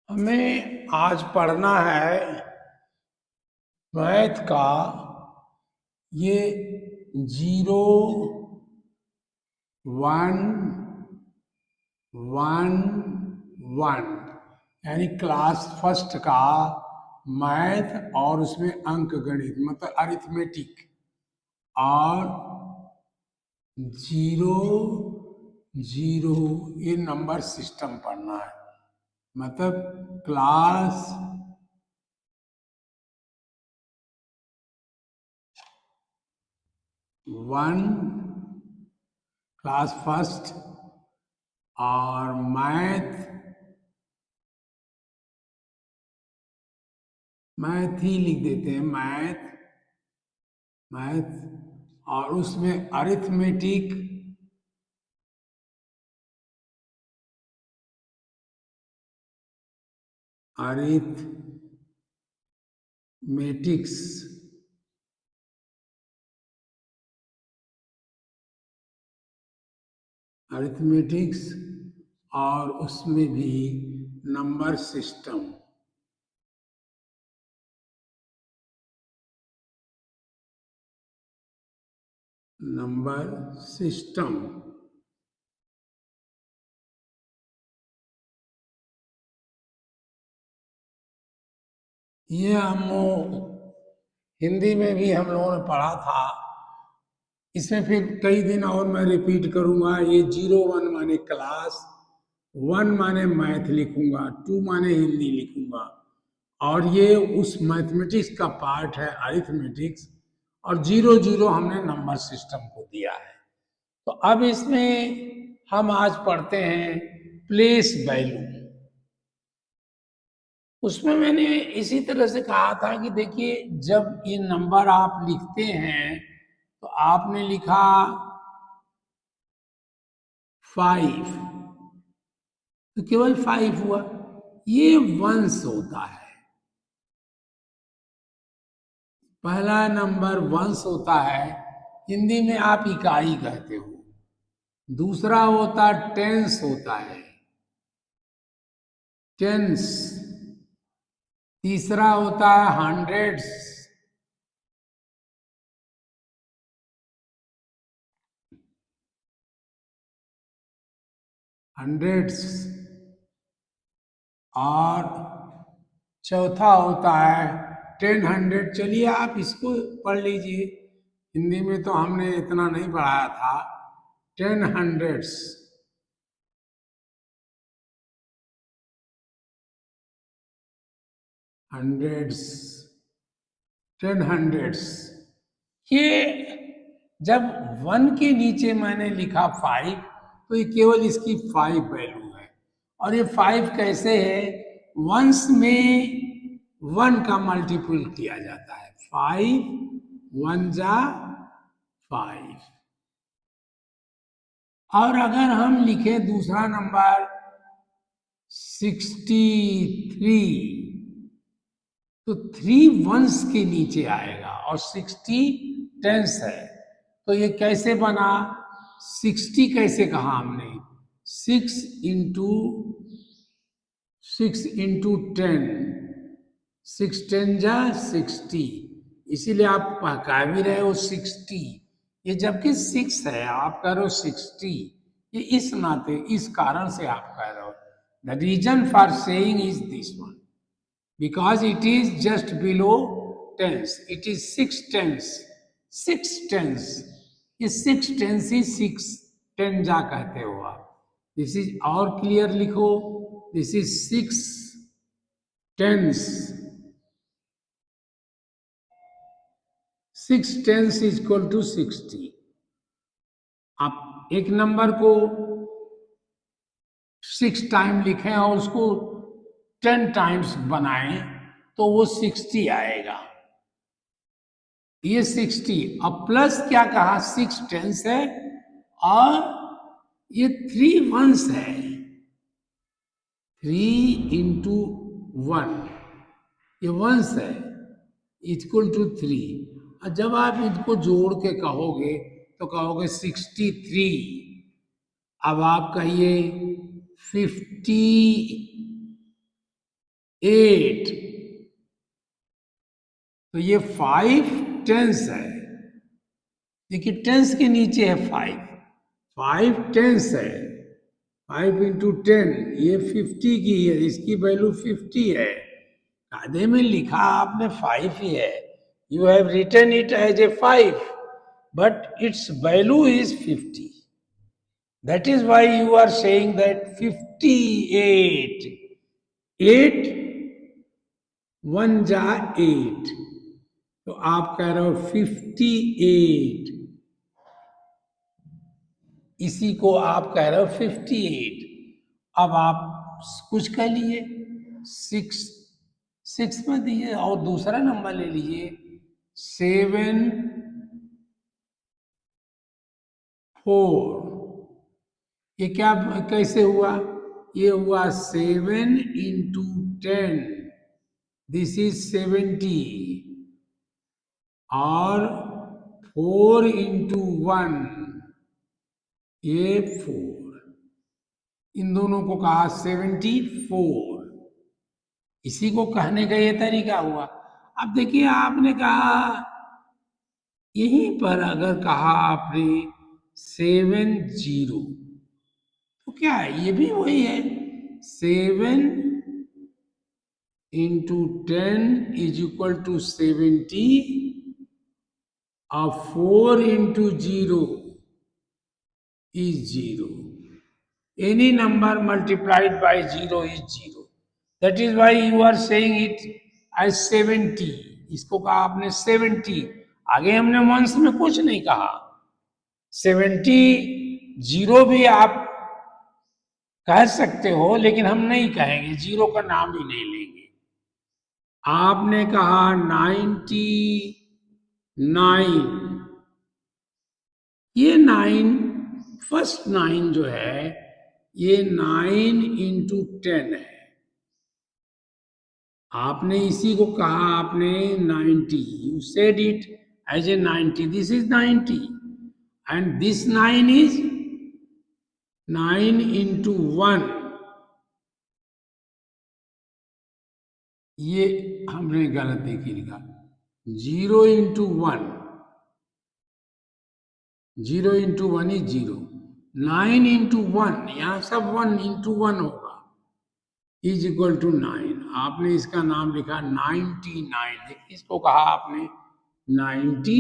हमें आज पढ़ना है मैथ का ये 0, 1, 1, 1 यानी क्लास फर्स्ट का मैथ और उसमें अंक गणित मतलब अरिथमेटिक और 0, 0 ये नंबर सिस्टम पढ़ना है। मतलब क्लास वन क्लास फर्स्ट और मैथ ही लिख देते हैं मैथ मैथ और उसमें अरिथमेटिक अरिथमेटिक्स अरिथमेटिक्स और उसमें भी नंबर सिस्टम नंबर सिस्टम ये हम हिंदी में भी हम लोगों ने पढ़ा था। इसमें फिर कई दिन और मैं रिपीट करूंगा। ये 0, 1 माने क्लास, 1 माने मैथ लिखूंगा, 2 माने हिंदी लिखूंगा और ये उस मैथमेटिक्स का पार्ट है अरिथमेटिक्स और 0, 0 हमने नंबर सिस्टम को दिया है। तो अब इसमें हम आज पढ़ते हैं प्लेस वैल्यू। उसमें मैंने इसी तरह से कहा था कि देखिए जब ये नंबर आप लिखते हैं तो आपने लिखा 5 तो केवल 5 हुआ, ये वंस होता है। पहला नंबर वंस होता है, हिंदी में आप इकाई कहते हो। दूसरा होता टेंस होता है, टेंस। तीसरा होता है हंड्रेड्स, हंड्रेड्स। और चौथा होता है 10, 100। चलिए आप इसको पढ़ लीजिए, हिंदी में तो हमने इतना नहीं पढ़ाया था। 10, 100s, हंड्रेड्स, 10, 100s। ये जब 1 के नीचे मैंने लिखा 5 तो ये केवल इसकी 5 वैल्यू है। और ये 5 कैसे है, वंस में 1 का मल्टीपल किया जाता है। 5 1 जा 5। और अगर हम लिखें दूसरा नंबर 63 तो 3 वंस के नीचे आएगा और 60 टेंस है। तो ये कैसे बना, 60 कैसे कहा हमने, 6 इंटू 10, 6 10 जा 60। इसीलिए आप कह भी रहे हो 60, ये जबकि 6 है आप कह रहे हो 60। ये इस नाते इस कारण से आप कह रहे हो। The reason for saying is this one, because it is just below tens, it is 6 tens, 6 tens। ये 6 tens ही 6 10 जा कहते हो आप। दिस इज और क्लियर लिखो, this is 6 tens, 6 tens is equal to 60। आप एक नंबर को 6 टाइम लिखें और उसको 10 टाइम्स बनाएं तो वो 60 आएगा। ये 60 अब प्लस क्या कहा, 6 टेंस है और ये 3 वंस है। 3 इंटू 1 ये वंस है, इक्वल टू 3। और जब आप इनको जोड़ के कहोगे तो कहोगे 63। अब आप कहिए 50 8, तो ये 5 टेंस है। देखिए टेंस के नीचे है 5, 5 टेंस है। 5 इंटू 10 ये 50 की है, इसकी वैल्यू 50 है। कायदे में लिखा आपने 5 ही है, you have written it as a 5, but its value is 50। That is why you are saying that 58। 8 1 जा 8, तो आप कह रहे हो 58, इसी को आप कह रहे हो 58। अब आप कुछ कह लीजिए, 6, 6 में दीजिए और दूसरा नंबर ले लीजिए 7 4। ये क्या कैसे हुआ? ये हुआ 7 इंटू 10, दिस इज 70, और 4 इंटू 1 ये 4, इन दोनों को कहा 74। इसी को कहने का ये तरीका हुआ। अब देखिए आपने कहा, यहीं पर अगर कहा आपने 70, तो क्या है, ये भी वही है। 7 इंटू 10 इज इक्वल टू 70, और 4 into 0 is 0. Any number multiplied by 0 is 0. That is why you are saying it as 70. इसको कहा आपने 70, आगे हमने वंश में कुछ नहीं कहा। 70 जीरो भी आप कह सकते हो, लेकिन हम नहीं कहेंगे, जीरो का नाम ही नहीं लेंगे। आपने कहा 99, ये 9, फर्स्ट 9 जो है ये 9 इंटू 10 है। आपने इसी को कहा आपने 90, you said it as a 90, this is 90, and this 9 is 9 into 1। ये हमने गलत देखी लिखा, 0 इंटू 1, 0 इंटू 1 इज 0, 9 इंटू 1, यहां सब 1 इंटू 1 होगा, इज इक्वल टू 9। आपने इसका नाम लिखा 99, इसको कहा आपने 90,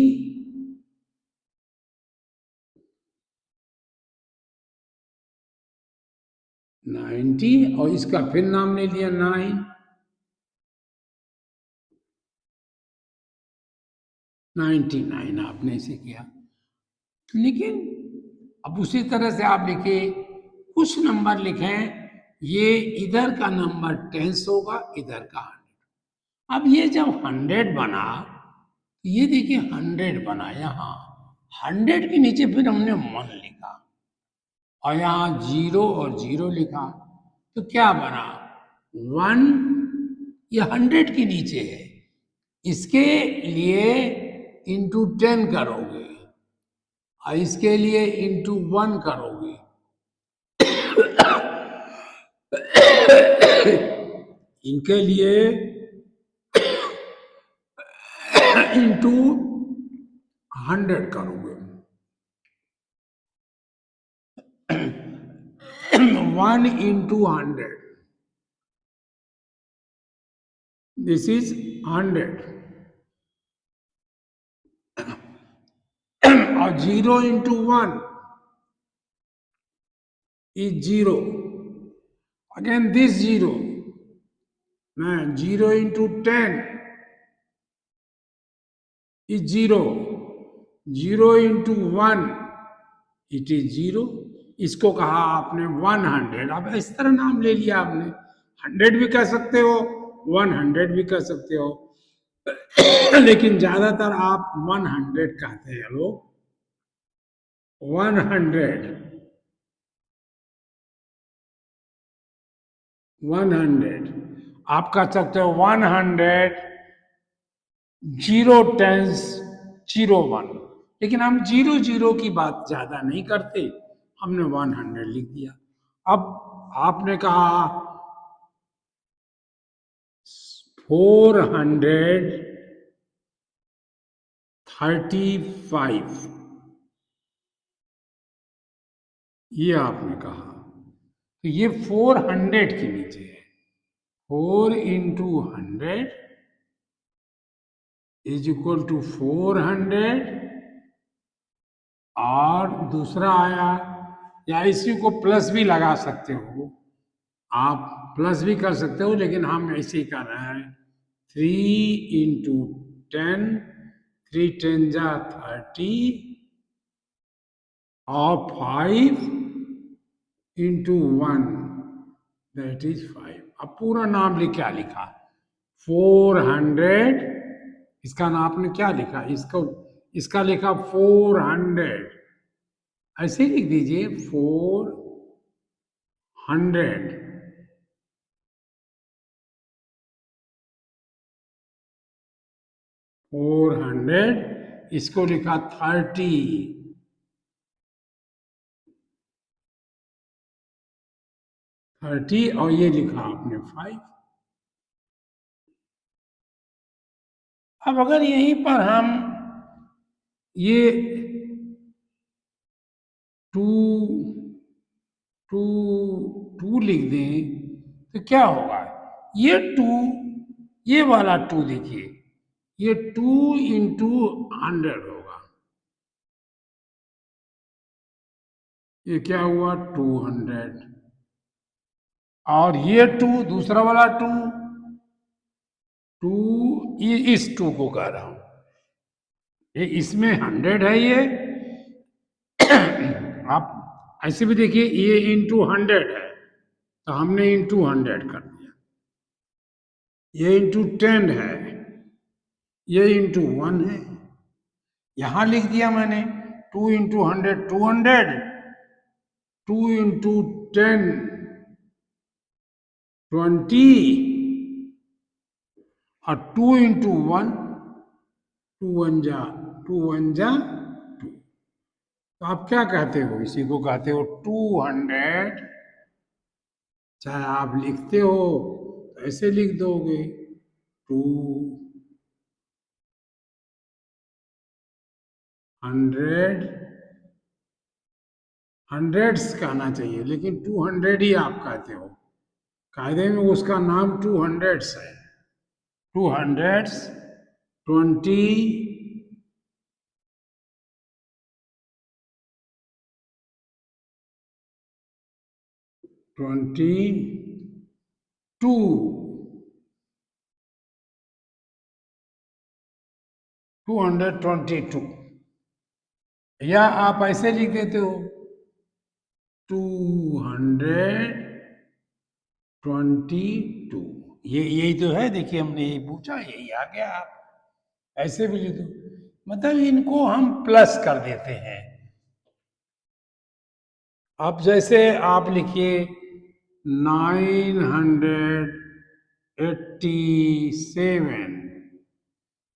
90, और इसका फिर नाम ले लिया 9, 99 आपने इसे किया। लेकिन अब उसी तरह से आप लिखे, कुछ नंबर लिखें, ये इधर का नंबर टेंस होगा, इधर का 100। अब ये जब 100 बना, ये देखिए 100 बना, यहाँ 100 के नीचे फिर हमने 1 लिखा, और यहाँ 0 और 0 लिखा, तो क्या बना 1, ये 100 के नीचे है, इसके लिए इंटू 10 करोगे, और इसके लिए इंटू 1 करोगे, इनके लिए इंटू 100 करोगे, 1 इंटू 100, दिस इज 100, और 0 into 1 is 0, again this 0, 0 into 10 is 0, 0 into 1 it is 0, इसको कहा आपने 100। अब इस तरह नाम ले लिया आपने, 100 भी कह सकते हो, 100 भी कह सकते हो, लेकिन ज्यादातर आप 100 कहते हैं लोग, 100, 100 आप कह सकते हो 100, 0 टेंस 0 1, लेकिन हम 0 0 की बात ज्यादा नहीं करते, हमने 100 लिख दिया। अब आपने कहा 435 ये आपने कहा, तो ये 400 के नीचे है। 4 × 100 इज इक्वल टू 400, और दूसरा आया, या इसी को प्लस भी लगा सकते हो, आप प्लस भी कर सकते हो, लेकिन हम ऐसे ही कर रहे हैं। 3 × 10, 3 × 10 = 30, और 5 × 1 दैट इज 5। अब पूरा नाम क्या लिखा? 400, इसका नाम आपने क्या लिखा? इसका लिखा 400, ऐसे ही लिख दीजिए 400। 400, इसको लिखा 30, और ये लिखा आपने 5। अब अगर यहीं पर हम ये 2 2 2 लिख दें तो क्या होगा? ये 2, ये वाला 2 देखिए, ये 2 × 100 होगा। ये क्या हुआ? 200। और ये 2, दूसरा वाला 2, इस 2 को कह रहा हूं, ये इसमें 100 है ये। आप ऐसे भी देखिए, ये इंटू 100 है, तो हमने इंटू 100 कर दिया। ये इंटू 10 है, ये इंटू 1 है, यहां लिख दिया मैंने 2 × 100 200, 2 × 10 20, और 2 × 1 2 × 1 2। तो आप क्या कहते हो? इसी को कहते हो 200। चाहे आप लिखते हो तो ऐसे लिख दोगे 200, हंड्रेड्स कहना चाहिए, लेकिन 200 ही आप कहते हो। कायदे में उसका नाम 200 है। 200, 20, 22, 222, या आप ऐसे लिख देते हो 222। ये यही तो है, देखिए हमने यही पूछा, यही आ गया। आप ऐसे भी लिख दो, मतलब इनको हम प्लस कर देते हैं। अब जैसे आप लिखिए 987,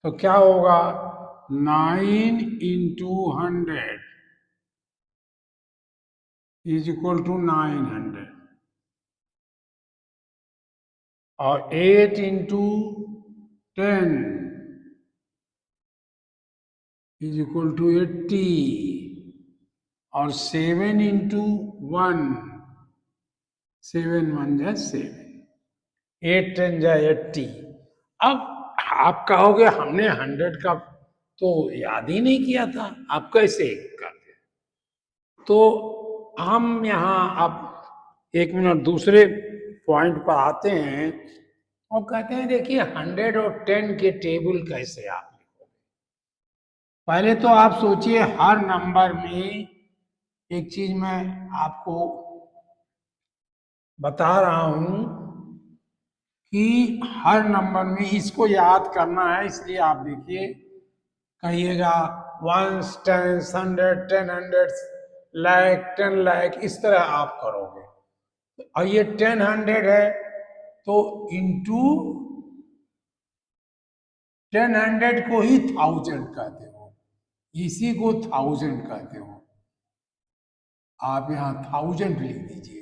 तो क्या होगा? 9 × 100 इज इक्वल टू 900, और 8 × 10 इज इक्वल टू 80, और 7 × 1, 7 × 1 = 7, 8 × 10 = 80। अब आप कहोगे हमने 100 का तो याद ही नहीं किया था, आप कैसे करते? तो हम यहाँ अब 1 मिनट दूसरे पॉइंट पर आते हैं, और कहते हैं देखिए 100 और 10 के टेबल कैसे आप लिखोगे। पहले तो आप सोचिए, हर नंबर में एक चीज मैं आपको बता रहा हूं कि हर नंबर में इसको याद करना है, इसलिए आप देखिए, कहिएगा 1s, 10s, 100, 10 hundreds, lakh, 10 lakh, इस तरह आप करोगे। और ये 10 100 है, तो इंटू 10 100 को ही 1000 कहते हो, इसी को 1000 कहते हो। आप यहां 1000 लिख दीजिए।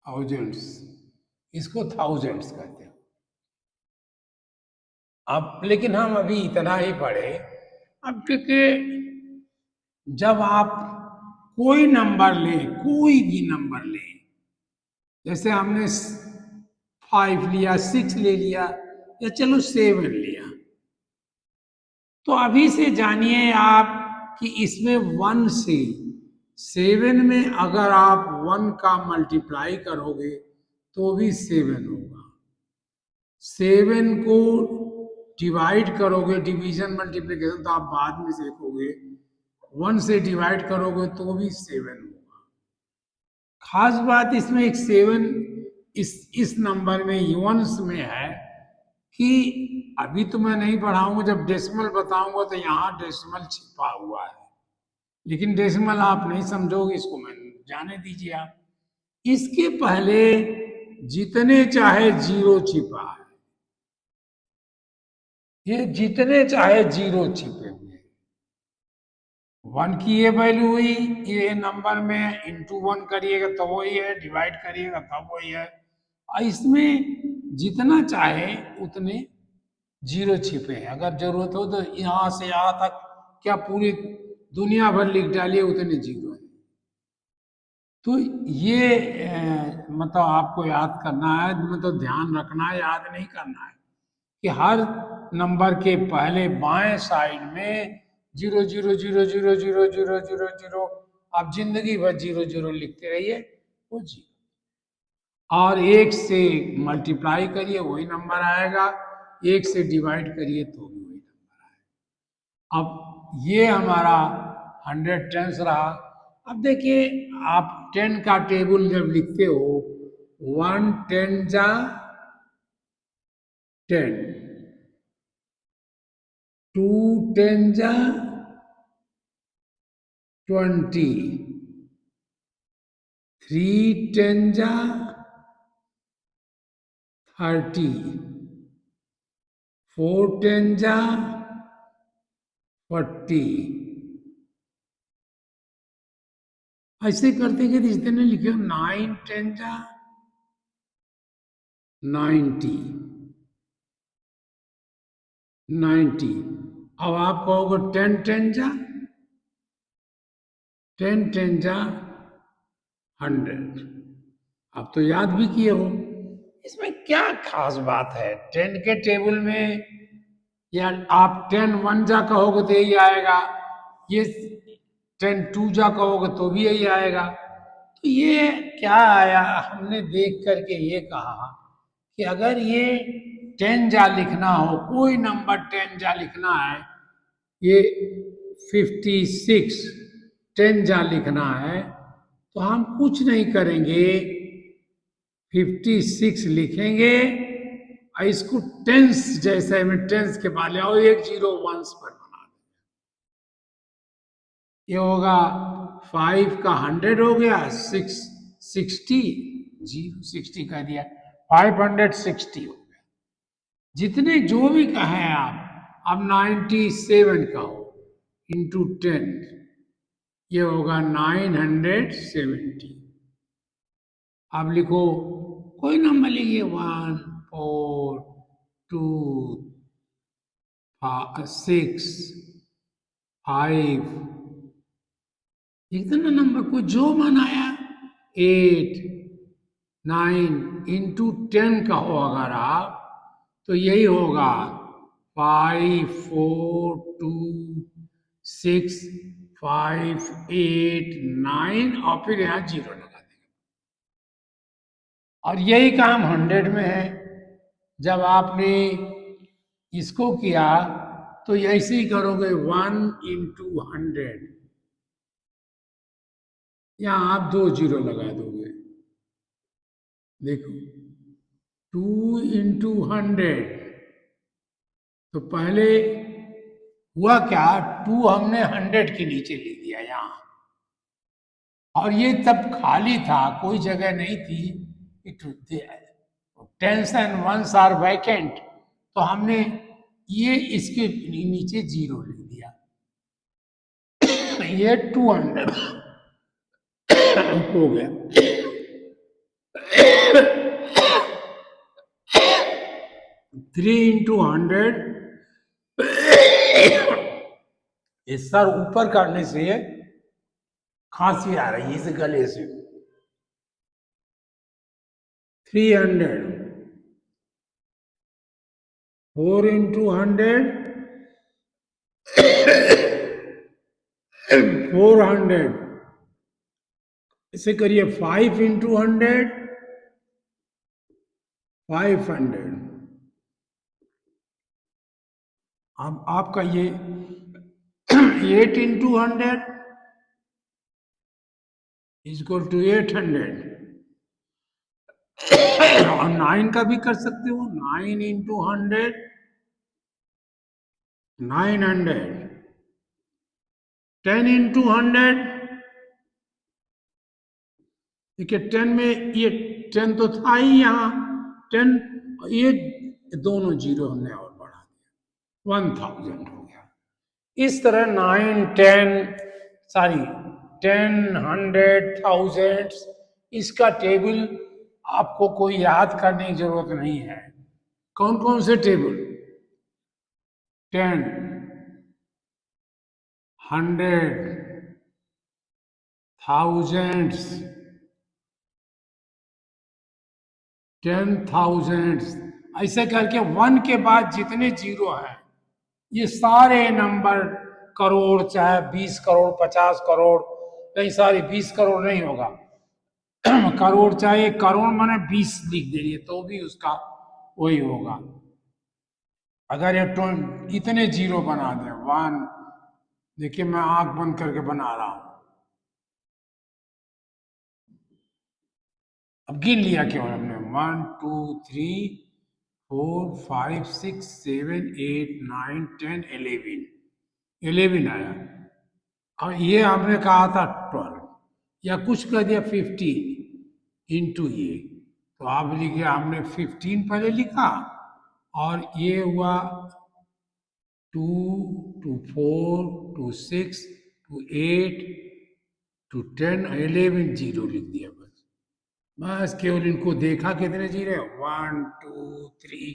थाउजेंड्स, इसको थाउजेंड्स कहते हैं। अब लेकिन हम अभी इतना ही पढ़े। अब क्योंकि जब आप कोई नंबर लें, कोई भी नंबर लें, जैसे हमने 5 लिया, 6 ले लिया, या चलो 7 लिया, तो अभी से जानिए आप कि इसमें 1 से 7 में अगर आप 1 का मल्टीप्लाई करोगे तो भी 7 होगा। 7 को डिवाइड करोगे, डिवीजन मल्टीप्लिकेशन तो आप बाद में सीखोगे, 1 से डिवाइड करोगे तो भी 7 होगा। खास बात इसमें एक 7 इस नंबर में, यून्स में है कि अभी तो मैं नहीं पढ़ाऊंगा, जब डेसिमल बताऊंगा तो यहाँ डेसिमल छिपा हुआ है, लेकिन डेसिमल आप नहीं समझोगे, इसको मैं जाने दीजिए आप। इसके पहले जितने चाहे जीरो छिपा है, ये जितने चाहे जीरो छिपे हुए हैं। 1 की ये वैल्यू हुई, ये नंबर में इंटू 1 करिएगा तो वही है, डिवाइड करिएगा तब वही है। और इसमें जितना चाहे उतने जीरो छिपे हैं, अगर जरूरत हो तो यहाँ से यहाँ तक क्या पूरी दुनिया भर लिख डालिए, उतने जीरो है। तो ये मतलब आपको याद करना है, मतलब ध्यान रखना है, याद नहीं करना है कि हर नंबर के पहले बाएं साइड में zero zero zero zero zero zero zero zero, आप जिंदगी भर जीरो जीरो लिखते रहिए, वो जीरो। और 1 से मल्टीप्लाई करिए वही नंबर आएगा, 1 से डिवाइड करिए तो भी वही नंबर आएगा। अब ये हमारा 100 टेंस रहा। अब देखिए, आप 10 का टेबल जब लिखते हो, 1 10 जा 10, 2 10 जा 20, 3 10 जा 30, 4 10 जा 40। ऐसे करते करते जितने लिखे हो, 9 10 जा 90, 90। अब आप कहोगे 10 10 जा 10 10 जा 100। आप तो याद भी किए हो। इसमें क्या खास बात है? 10 के टेबल में, या आप 10 1 जा कहोगे तो यही आएगा, ये 10 2 जा कहोगे तो भी यही आएगा। तो ये क्या आया, हमने देख करके ये कहा कि अगर ये 10 जा लिखना हो, कोई नंबर 10 जा लिखना है, ये 56 10 जा लिखना है, तो हम कुछ नहीं करेंगे, 56 लिखेंगे और इसको टेंस जैसे में टेंस के बाद ले आओ, 1 0 वंस पर बना दें। ये होगा 5 का 100 हो गया, 6 60, 0 60 कर दिया, 560 हो गया। जितने जो भी कहें आप, अब 97 का हो इंटू 10, ये होगा 970। आप लिखो, कोई नंबर लिखिए, 1 4 2 6 5, इतना नंबर को जो मन आया, 8 9 इंटू 10 का हो अगर आप, तो यही होगा 5 4 2 6 5 8 9, और फिर यहाँ जीरो लगा देंगे। और यही काम 100 में है। जब आपने इसको किया तो ऐसे ही करोगे, 1 इंटू 100, यहां आप 2 जीरो लगा दोगे। देखो, 2 इंटू 100, तो पहले हुआ क्या, 2 हमने 100 के नीचे ले दिया यहां, और ये तब खाली था, कोई जगह नहीं थी, tens and ones are vacant, तो हमने ये इसके नीचे जीरो ले दिया, ये 200 हो गया। 3 × 100। ये सर ऊपर करने से खांसी आ रही है इस गले से। 300, 4 × 100, 400। इसे करिए 5 × 100, 500। अब आपका ये 8 × 100 = 800। और 9 का भी कर सकते हो, 9 × 100, 900। 10 × 100, देखिए 10 में ये 10 तो था ही यहाँ, 10, ये दोनों जीरो हमने और बढ़ा दिया, 1000 हो गया। इस तरह 9, 10, सॉरी 10, 100, 1000 इसका टेबल आपको कोई याद करने की जरूरत नहीं है। कौन कौन से टेबल? 10, 100, thousands, 10,000, ऐसे करके 1 के बाद जितने जीरो हैं ये सारे नंबर, करोड़ चाहे 20 करोड़ 50 करोड़, नहीं सारी 20 करोड़ नहीं होगा, करोड़ चाहे करोड़ मैंने 20 लिख दे रही है तो भी उसका वही होगा। अगर ये इतने जीरो बना दे 1, देखिए मैं आंख बंद करके बना रहा हूं, अब गिन लिया क्यों हमने, 1, 2, 3, 4, 5, 6, 7, 8, 9, 10, 11, 11 आया। और ये आपने कहा था 12 या कुछ कर दिया 15 इंटू ये, तो आप लिखिए हमने 15 पहले लिखा और ये हुआ 2 to 4 to 6 to 8 to 10, 11 zero लिख दिया बस केवल इनको देखा कितने जीरो है, 1, 2, 3,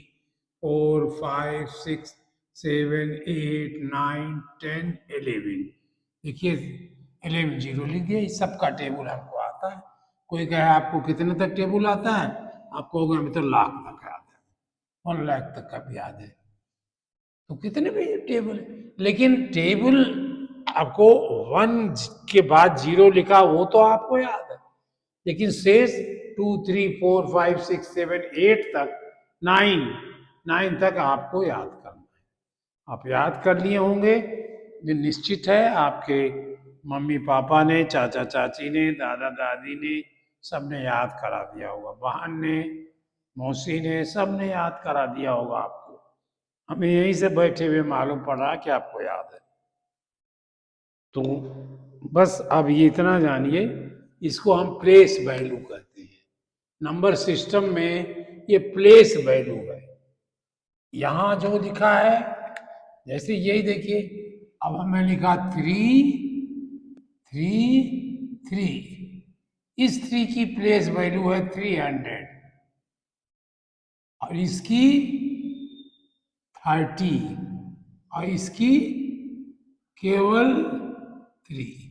4, 5, 6, 7, 8, 9, 10, 11, देखिए 11 जीरो लिख दिया। इस सबका टेबल हमको आता है। कोई कहे आपको कितने तक टेबल आता है, आप कहोगे हमें तो लाख तक आता है, 1 लाख तक का भी याद है, तो कितने भी टेबल है। लेकिन टेबल आपको 1 के बाद जीरो लिखा वो तो आपको याद है, लेकिन शेष 2, 3, 4, 5, 6, 7, 8 तक, 9 तक आपको याद करना है। आप याद कर लिए होंगे, ये निश्चित है आपके मम्मी पापा ने, चाचा चाची ने, दादा दादी ने सबने याद करा दिया होगा, बहन ने, मौसी ने, सब ने याद करा दिया होगा आपको। हमें यहीं से बैठे हुए मालूम पड़ रहा कि आपको याद है। तो बस अब ये इतना जानिए, इसको हम प्लेस वैल्यू कहते हैं। नंबर सिस्टम में ये प्लेस वैल्यू है। यहां जो लिखा है, जैसे यही देखिए, अब हमें लिखा 3, 3, 3, इस 3 की प्लेस वैल्यू है 300 और इसकी 30 और इसकी केवल 3।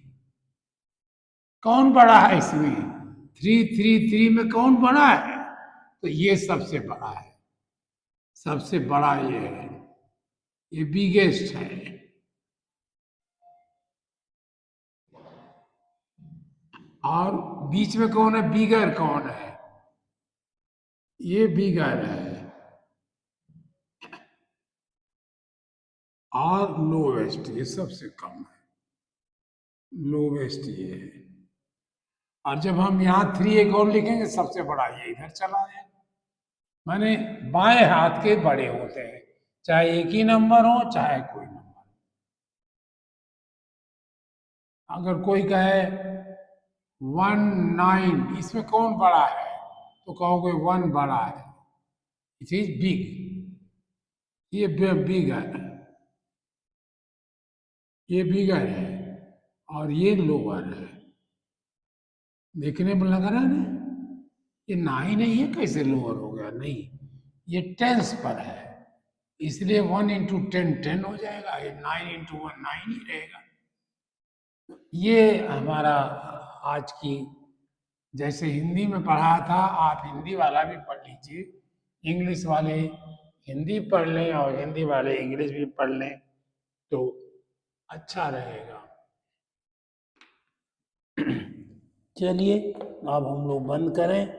कौन बड़ा है इसमें? 333 में कौन बड़ा है? तो ये सबसे बड़ा है, सबसे बड़ा ये है, ये बिगेस्ट है। और बीच में कौन है? बिगर कौन है? ये बिगर है। और लोवेस्ट ये सबसे कम है, लोवेस्ट ये है। और जब हम यहाँ 3 एक और लिखेंगे, सबसे बड़ा ये इधर चला है, माने बाएं हाथ के बड़े होते हैं, चाहे एक ही नंबर हो चाहे कोई नंबर। अगर कोई कहे 19, इसमें कौन बड़ा है? तो कहोगे 1 बड़ा है, इट इज बिग, ये बिग है, ये बिगर है और ये लोअर है। देखने में लग रहा है ना ये 9 नहीं है, कैसे लोअर हो गया? नहीं, ये टेंस पर है, इसलिए 1 into 10 10 हो जाएगा, ये 9 into 1 9 ही रहेगा। ये हमारा आज की, जैसे हिंदी में पढ़ा था, आप हिंदी वाला भी पढ़ लीजिए, इंग्लिश वाले हिंदी पढ़ लें और हिंदी वाले इंग्लिश भी पढ़ लें तो अच्छा रहेगा। चलिए अब हम लोग बंद करें।